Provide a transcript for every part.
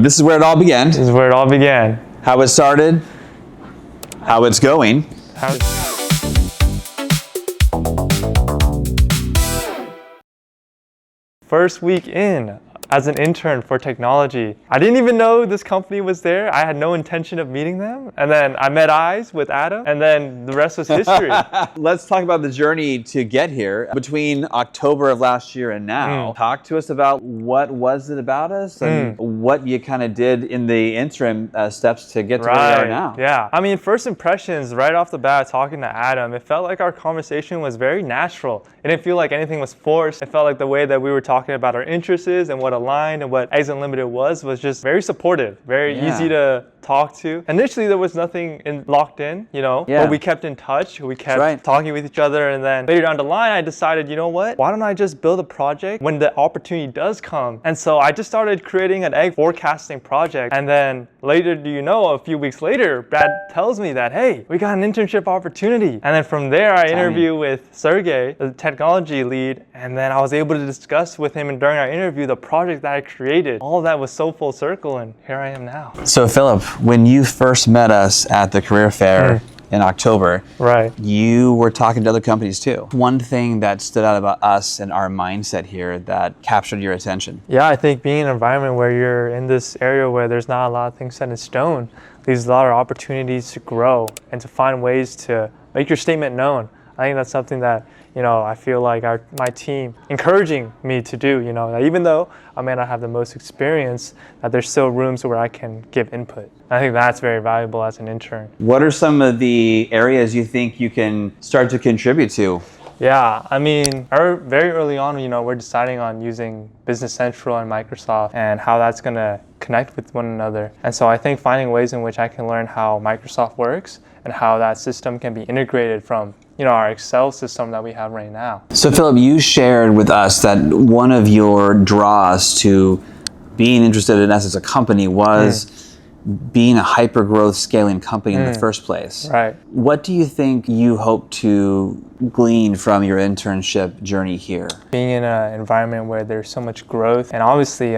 this is where it all began. This is where it all began. How it started, how it's going. First week in as an intern for technology. I didn't even know this company was there. I had no intention of meeting them. And then I met eyes with Adam, and then the rest was history. Let's talk about the journey to get here. Between October of last year and now, talk to us about what was it about us and what you kind of did in the interim steps to get to where we are now. Yeah. I mean, first impressions right off the bat, talking to Adam, it felt like our conversation was very natural. It didn't feel like anything was forced. It felt like the way that we were talking about our interests and what aligned and what Eggs Unlimited was just very supportive, very easy to talk to. Initially, there was nothing locked in, but we kept in touch. We kept talking with each other. And then later down the line, I decided, you know what? Why don't I just build a project when the opportunity does come? And so I just started creating an egg forecasting project. And then later, a few weeks later, Brad tells me that, hey, we got an internship opportunity. And then from there, I interviewed with Sergey, the technology lead. And then I was able to discuss with him, and during our interview, the project that I created. All of that was so full circle, and here I am now. So Philip, when you first met us at the career fair in October, you were talking to other companies too. One thing that stood out about us and our mindset here that captured your attention? Yeah, I think being in an environment where you're in this area where there's not a lot of things set in stone, leaves a lot of opportunities to grow and to find ways to make your statement known. I think that's something that I feel like my team encouraging me to do, that even though I may not have the most experience, that there's still rooms where I can give input. I think that's very valuable as an intern. What are some of the areas you think you can start to contribute to? Yeah, I mean, very early on, we're deciding on using Business Central and Microsoft and how that's going to connect with one another. And so I think finding ways in which I can learn how Microsoft works and how that system can be integrated from our Excel system that we have right now. So Philip, you shared with us that one of your draws to being interested in us as a company was being a hyper-growth scaling company in the first place. Right. What do you think you hope to glean from your internship journey here? Being in an environment where there's so much growth, and obviously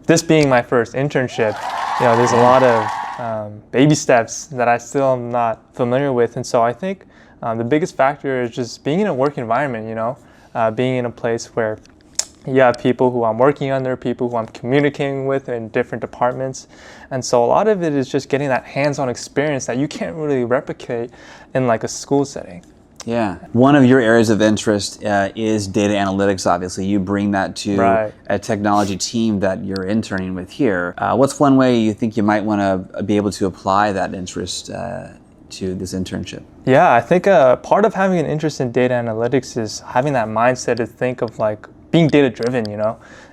this being my first internship, there's a lot of baby steps that I still am not familiar with. And so I think the biggest factor is just being in a work environment, being in a place where you have people who I'm working under, people who I'm communicating with in different departments. And so a lot of it is just getting that hands-on experience that you can't really replicate in like a school setting. Yeah. One of your areas of interest is data analytics, obviously. You bring that to a technology team that you're interning with here. What's one way you think you might want to be able to apply that interest to this internship? Yeah, I think part of having an interest in data analytics is having that mindset to think of like being data-driven,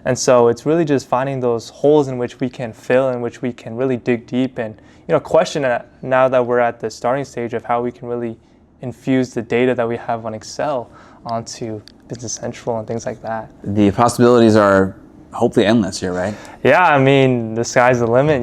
And so it's really just finding those holes in which we can fill, in which we can really dig deep and, question now that we're at the starting stage of how we can really infuse the data that we have on Excel onto Business Central and things like that. The possibilities are hopefully endless here, right? Yeah, I mean, the sky's the limit,